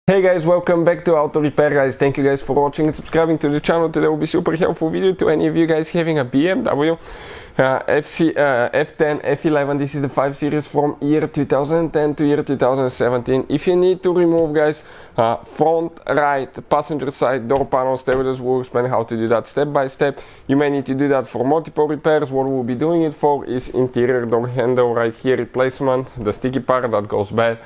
Hey guys, welcome back to Auto Repair guys. Thank you guys for watching and subscribing to the channel. Today will be super helpful video to any of you guys having a BMW F10 F11. This is the 5 Series from year 2010 to year 2017. If you need to remove guys front, right, passenger side door panels, stay with us. We'll explain how to do that step by step. You may need to do that for multiple repairs. What we'll be doing it for is interior door handle right here replacement, the sticky part that goes bad.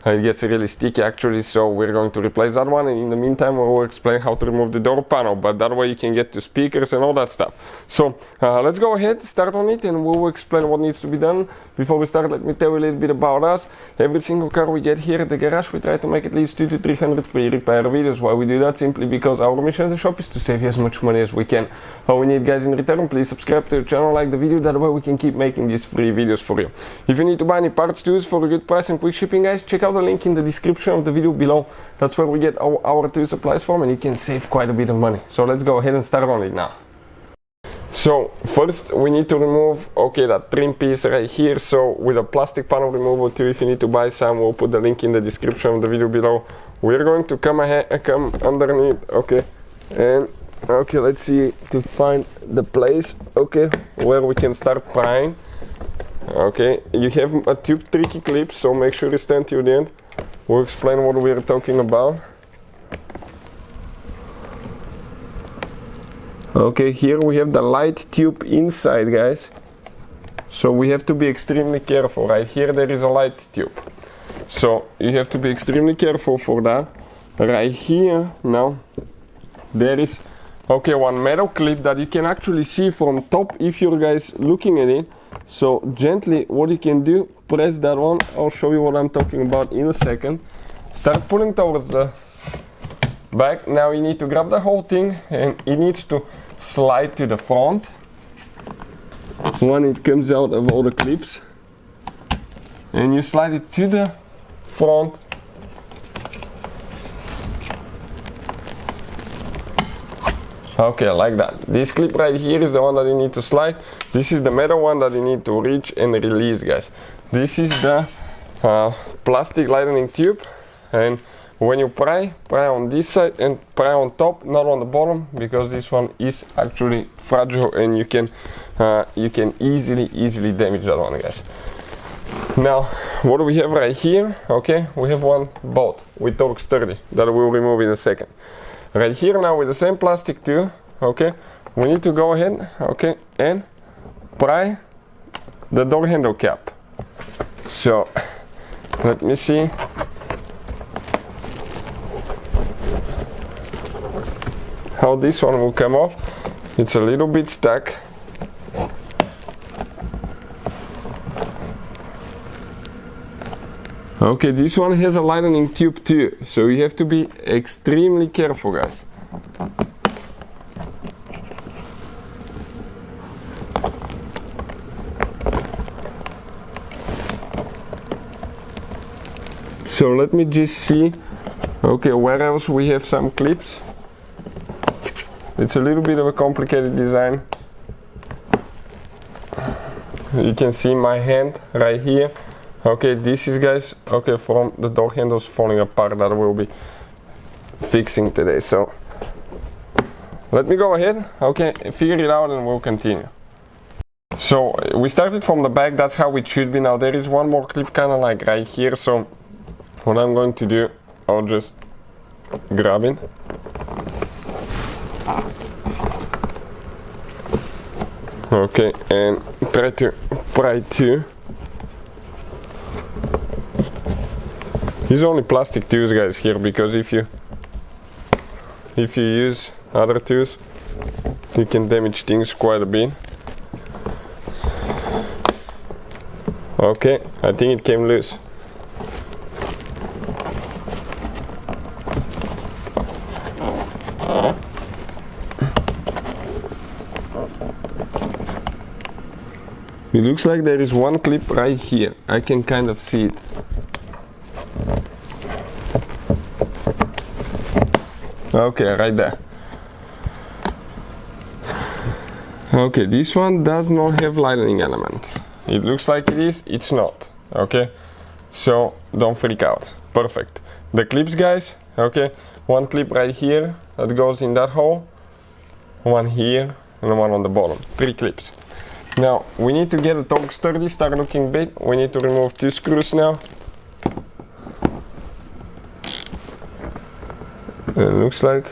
It gets really sticky actually, so we're going to replace that one, and in the meantime we'll explain how to remove the door panel, but that way you can get to speakers and all that stuff. So let's go ahead, start on it, and we'll explain what needs to be done. Before we start, let me tell you a little bit about us. Every single car we get here at the garage, we try to make at least 200 to 300 free repair videos. Why we do that? Simply because our mission at the shop is to save you as much money as we can. All we need guys in return, please subscribe to the channel, like the video, that way we can keep making these free videos for you. If you need to buy any parts tools for a good price and quick shipping guys, check out the link in the description of the video below. That's where we get our tool supplies from, and you can save quite a bit of money. So let's go ahead and start on it now. So first we need to remove that trim piece right here. So with a plastic panel removal tool, if you need to buy some, we'll put the link in the description of the video below. We're going to come underneath, and let's see to find the place where we can start prying. You have a two tricky clips, so make sure you stand till the end. We'll explain what we're talking about. Here we have the light tube inside guys, so we have to be extremely careful. Right here there is a light tube, so you have to be extremely careful for that. Right here now there is one metal clip that you can actually see from top if you're guys looking at it. So gently what you can do, press that one. I'll show you what I'm talking about in a second. Start pulling towards the back. Now you need to grab the whole thing, and it needs to slide to the front when it comes out of all the clips, and you slide it to the front. Like that. This clip right here is the one that you need to slide. This is the metal one that you need to reach and release guys. This is the plastic lightning tube, and when you pry on this side and pry on top, not on the bottom, because this one is actually fragile and you can easily damage that one guys. Now what do we have right here? We have one bolt with Torx 30 that we'll remove in a second. Right here now with the same plastic too, we need to go ahead, and pry the door handle cap. So let me see. How this one will come off. It's a little bit stuck. This one has a lightning tube too, so you have to be extremely careful guys. So let me just see, where else we have some clips. It's a little bit of a complicated design. You can see my hand right here. This is guys, from the door handles falling apart that we'll be fixing today. So let me go ahead, figure it out, and we'll continue. So we started from the back, that's how it should be. Now there is one more clip kind of like right here, so what I'm going to do, I'll just grab it. And try to pry two. These are only plastic tools guys here, because if you use other tools you can damage things quite a bit. I think it came loose. It looks like there is one clip right here. I can kind of see it. Right there. This one does not have lightning element. It looks like it is, it's not. So don't freak out. Perfect. The clips, guys, Okay, one clip right here that goes in that hole, one here, and one on the bottom. 3 clips. Now we need to get a torque sturdy, start looking big. We need to remove 2 screws now. And it looks like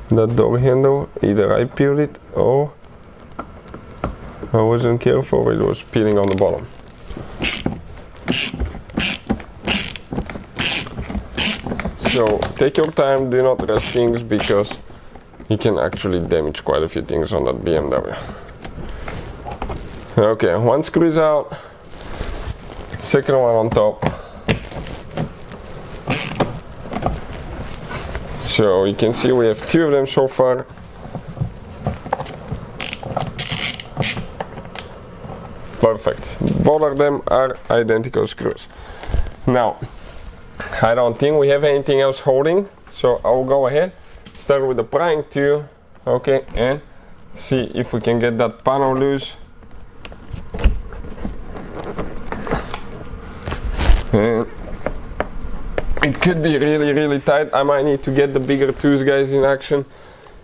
that door handle, either I peeled it or I wasn't careful, it was peeling on the bottom. So take your time, do not rush things, because you can actually damage quite a few things on that BMW. Okay, one screw is out, second one on top. So you can see we have 2 of them so far. Perfect. Both of them are identical screws. Now, I don't think we have anything else holding, so I'll go ahead, start with the prying tool, okay, and see if we can get that panel loose. And it could be really tight. I might need to get the bigger tools, guys, in action.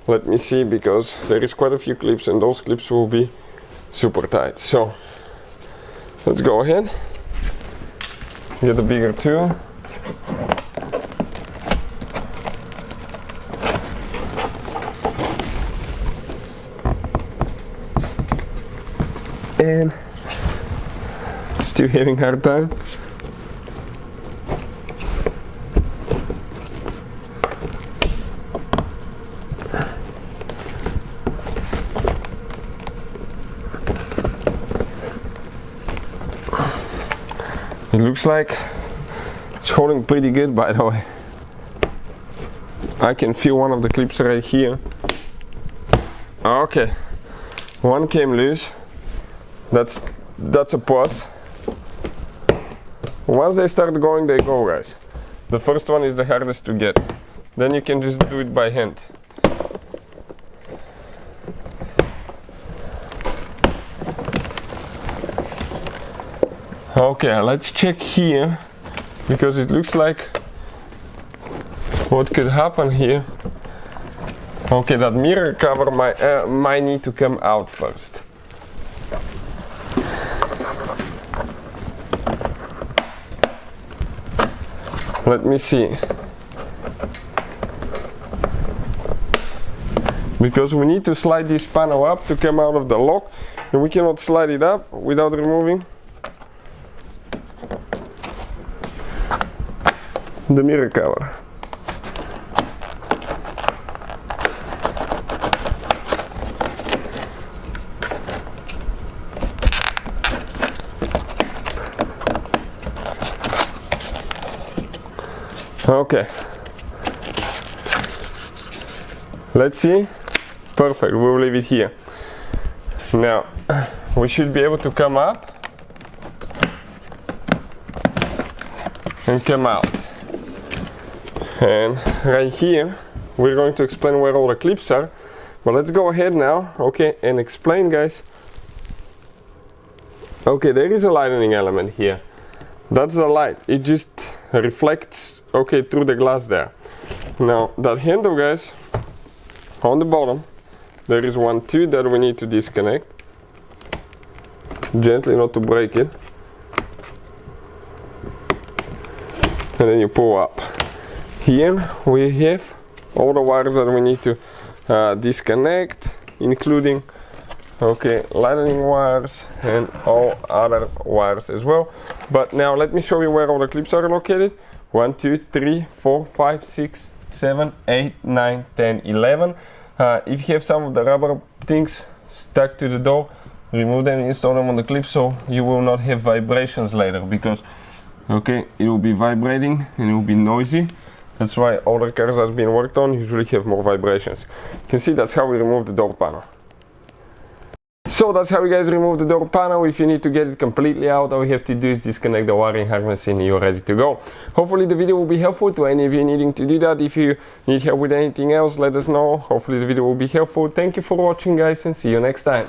Let me see, because there is quite a few clips and those clips will be super tight. So let's go ahead, get the bigger tool. And still having a hard time. It looks like it's holding pretty good, by the way. I can feel one of the clips right here. Okay, one came loose. That's a plus. Once they start going, they go, guys. The first one is the hardest to get. Then you can just do it by hand. Okay, let's check here, because it looks like what could happen here. Okay, that mirror cover might need to come out first. Let me see. Because we need to slide this panel up to come out of the lock, and we cannot slide it up without removing the mirror cover. Okay, let's see. Perfect, we'll leave it here. Now we should be able to come up and come out. And right here we're going to explain where all the clips are, but let's go ahead now, okay, and explain, guys. Okay, there is a lightning element here. That's the light, it just reflects, okay, through the glass there. Now that handle, guys, on the bottom there is one too that we need to disconnect gently, not to break it, and then you pull up. Here we have all the wires that we need to disconnect, including, okay, lightning wires and all other wires as well. But now let me show you where all the clips are located. 1, 2, 3, 4, 5, 6, 7, 8, 9, 10, 11. If you have some of the rubber things stuck to the door, remove them and install them on the clip, so you will not have vibrations later, because, okay, it will be vibrating and it will be noisy. That's why older cars that's been worked on usually have more vibrations. You can see that's how we remove the door panel. So that's how you guys remove the door panel. If you need to get it completely out, all you have to do is disconnect the wiring harness and you're ready to go. Hopefully the video will be helpful to any of you needing to do that. If you need help with anything else, let us know. Hopefully the video will be helpful. Thank you for watching, guys, and see you next time.